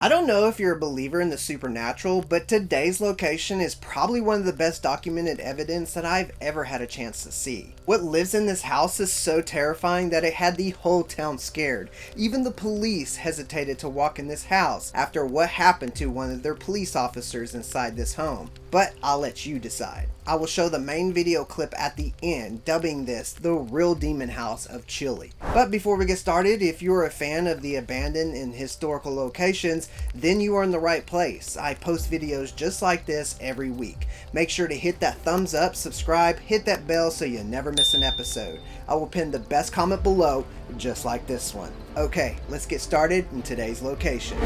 I don't know if you're a believer in the supernatural, but today's location is probably one of the best documented evidence that I've ever had a chance to see. What lives in this house is so terrifying that it had the whole town scared. Even the police hesitated to walk in this house after what happened to one of their police officers inside this home. But I'll let you decide. I will show the main video clip at the end, dubbing this the real demon house of Chile. But before we get started, if you're a fan of the abandoned and historical locations, then you are in the right place. I post videos just like this every week. Make sure to hit that thumbs up, subscribe, hit that bell so you never miss an episode. I will pin the best comment below, just like this one. Okay, let's get started in today's location.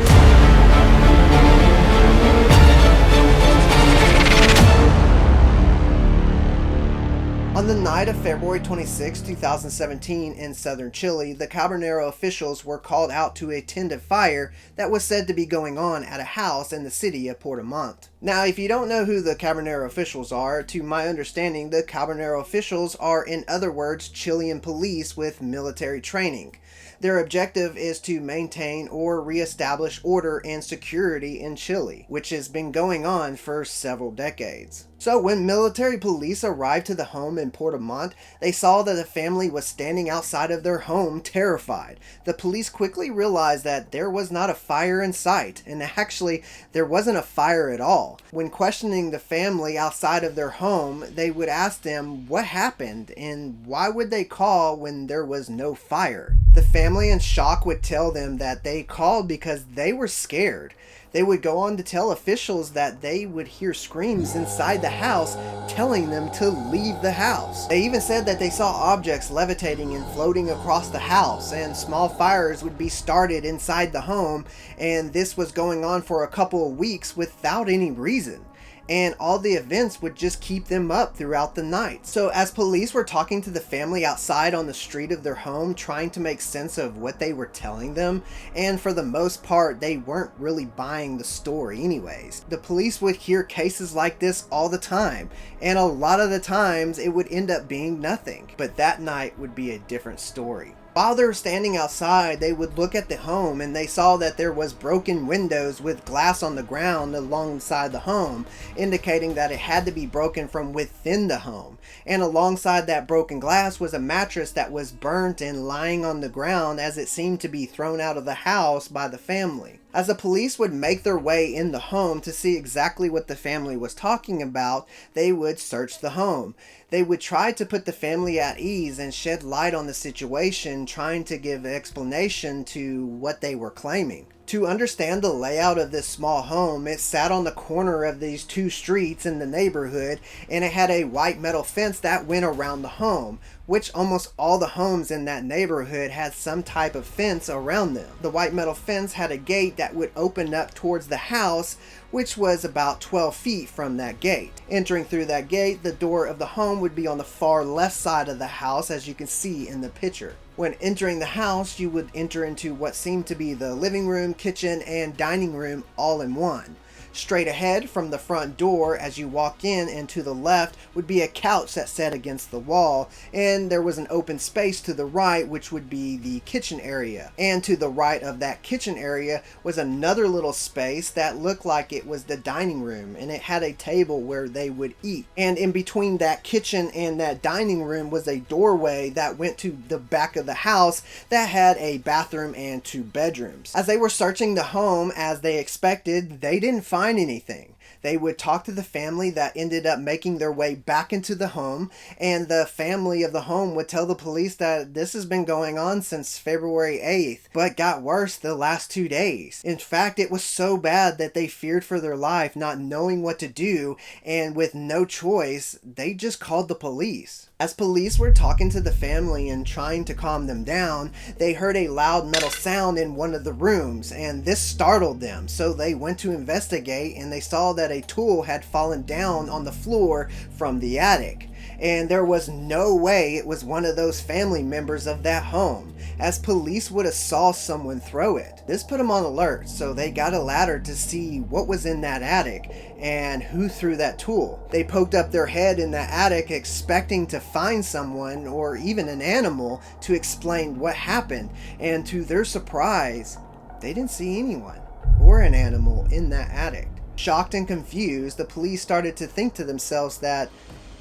On the night of February 26, 2017 in southern Chile, the Carbonero officials were called out to attend a fire that was said to be going on at a house in the city of Puerto Montt. Now, if you don't know who the Carbonero officials are, to my understanding, the Carbonero officials are, in other words, Chilean police with military training. Their objective is to maintain or reestablish order and security in Chile, which has been going on for several decades. So when military police arrived to the home in Puerto Montt, they saw that the family was standing outside of their home terrified. The police quickly realized that there was not a fire in sight, and actually there wasn't a fire at all. When questioning the family outside of their home, they would ask them what happened and why would they call when there was no fire. The family in shock would tell them that they called because they were scared. They would go on to tell officials that they would hear screams inside the house telling them to leave the house. They even said that they saw objects levitating and floating across the house, and small fires would be started inside the home, and this was going on for a couple of weeks without any reason. And all the events would just keep them up throughout the night. So as police were talking to the family outside on the street of their home, trying to make sense of what they were telling them, and for the most part they weren't really buying the story anyways. The police would hear cases like this all the time, and a lot of the times it would end up being nothing. But that night would be a different story. While they were standing outside, they would look at the home and they saw that there was broken windows with glass on the ground alongside the home, indicating that it had to be broken from within the home. And alongside that broken glass was a mattress that was burnt and lying on the ground, as it seemed to be thrown out of the house by the family. As the police would make their way in the home to see exactly what the family was talking about, they would search the home. They would try to put the family at ease and shed light on the situation, trying to give explanation to what they were claiming. To understand the layout of this small home, it sat on the corner of these two streets in the neighborhood, and it had a white metal fence that went around the home, which almost all the homes in that neighborhood had some type of fence around them. The white metal fence had a gate that would open up towards the house, which was about 12 feet from that gate. Entering through that gate, the door of the home would be on the far left side of the house, as you can see in the picture. When entering the house, you would enter into what seemed to be the living room, kitchen, and dining room all in one. Straight ahead from the front door as you walk in and to the left would be a couch that sat against the wall, and there was an open space to the right, which would be the kitchen area. And to the right of that kitchen area was another little space that looked like it was the dining room, and it had a table where they would eat. And in between that kitchen and that dining room was a doorway that went to the back of the house that had a bathroom and two bedrooms. As they were searching the home, as they expected, they didn't find anything. They would talk to the family that ended up making their way back into the home, and the family of the home would tell the police that this has been going on since February 8th, but got worse the last 2 days. In fact, it was so bad that they feared for their life, not knowing what to do, and with no choice, they just called the police. As police were talking to the family and trying to calm them down, they heard a loud metal sound in one of the rooms, and this startled them. So they went to investigate, and they saw that a tool had fallen down on the floor from the attic. And there was no way it was one of those family members of that home, as police would have saw someone throw it. This put them on alert, so they got a ladder to see what was in that attic and who threw that tool. They poked up their head in the attic expecting to find someone or even an animal to explain what happened, and to their surprise, they didn't see anyone or or an animal in that attic. Shocked and confused, the police started to think to themselves that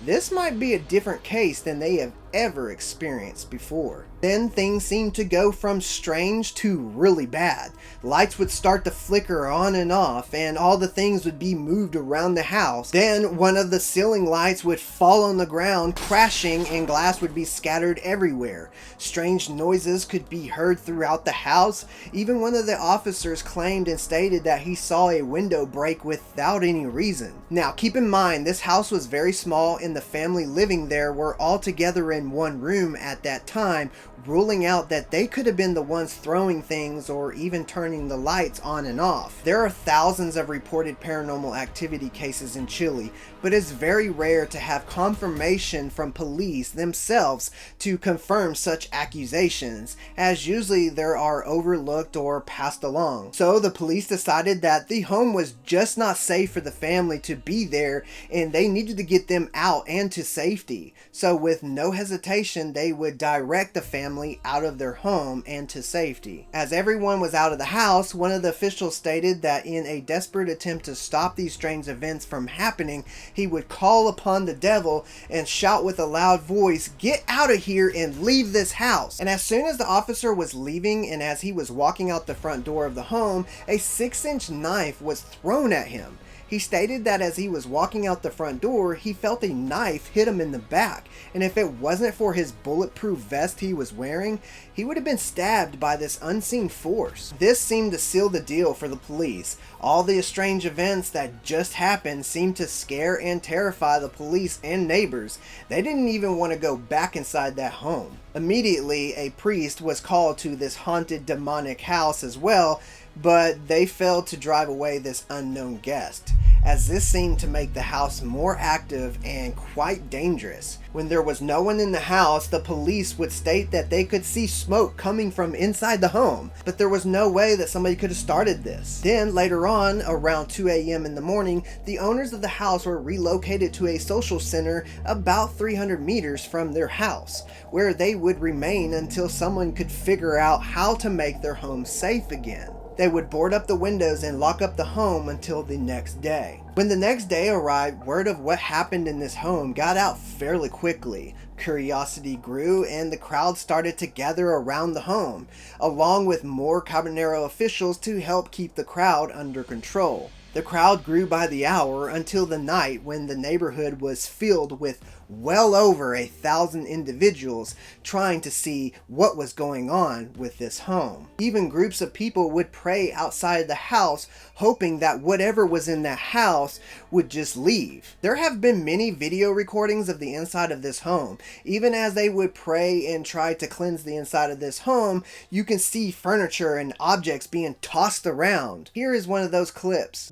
this might be a different case than they have ever experienced before. Then things seemed to go from strange to really bad. Lights would start to flicker on and off, and all the things would be moved around the house. Then one of the ceiling lights would fall on the ground, crashing, and glass would be scattered everywhere. Strange noises could be heard throughout the house. Even one of the officers claimed and stated that he saw a window break without any reason. Now keep in mind, this house was very small and the family living there were all together in one room at that time, ruling out that they could have been the ones throwing things or even turning the lights on and off. There are thousands of reported paranormal activity cases in Chile, but it's very rare to have confirmation from police themselves to confirm such accusations, as usually they are overlooked or passed along. So the police decided that the home was just not safe for the family to be there and they needed to get them out and to safety. So with no hesitation, they would direct the family out of their home and to safety. As everyone was out of the house, one of the officials stated that in a desperate attempt to stop these strange events from happening, he would call upon the devil and shout with a loud voice, "Get out of here and leave this house." And as soon as the officer was leaving and as he was walking out the front door of the home, a 6-inch knife was thrown at him. He stated that as he was walking out the front door, he felt a knife hit him in the back, and if it wasn't for his bulletproof vest he was wearing, he would have been stabbed by this unseen force. This seemed to seal the deal for the police. All the strange events that just happened seemed to scare and terrify the police and neighbors. They didn't even want to go back inside that home. Immediately, a priest was called to this haunted demonic house as well, but they failed to drive away this unknown guest, as this seemed to make the house more active and quite dangerous. When there was no one in the house, the police would state that they could see smoke coming from inside the home, but there was no way that somebody could have started this. Then later on, around 2 a.m. in the morning, the owners of the house were relocated to a social center about 300 meters from their house, where they would remain until someone could figure out how to make their home safe again. They would board up the windows and lock up the home until the next day. When the next day arrived, word of what happened in this home got out fairly quickly. Curiosity grew and the crowd started to gather around the home, along with more Cabanero officials to help keep the crowd under control. The crowd grew by the hour until the night when the neighborhood was filled with well over 1,000 individuals trying to see what was going on with this home. Even groups of people would pray outside the house, hoping that whatever was in that house would just leave. There have been many video recordings of the inside of this home. Even as they would pray and try to cleanse the inside of this home, you can see furniture and objects being tossed around. Here is one of those clips.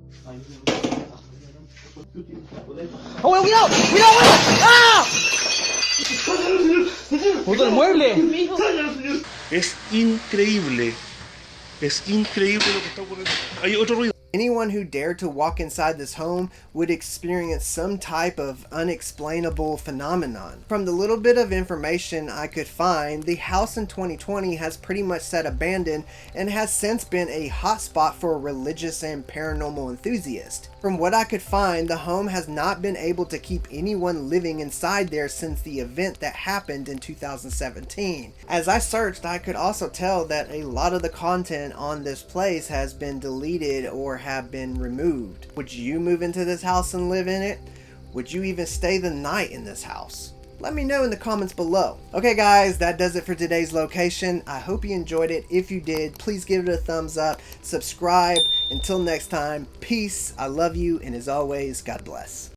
¡Oh, cuidado! ¡Cuidado, güey! ¡Ah! ¡Puto el mueble! Es increíble. Es increíble lo que está ocurriendo. Hay otro ruido. Anyone who dared to walk inside this home would experience some type of unexplainable phenomenon. From the little bit of information I could find, the house in 2020 has pretty much sat abandoned and has since been a hotspot for religious and paranormal enthusiasts. From what I could find, the home has not been able to keep anyone living inside there since the event that happened in 2017. As I searched, I could also tell that a lot of the content on this place has been deleted or have been removed. Would you move into this house and live in it? Would you even stay the night in this house? Let me know in the comments below. Okay guys, that does it for today's location. I hope you enjoyed it. If you did, please give it a thumbs up, subscribe. Until next time, peace, I love you, and as always, God bless.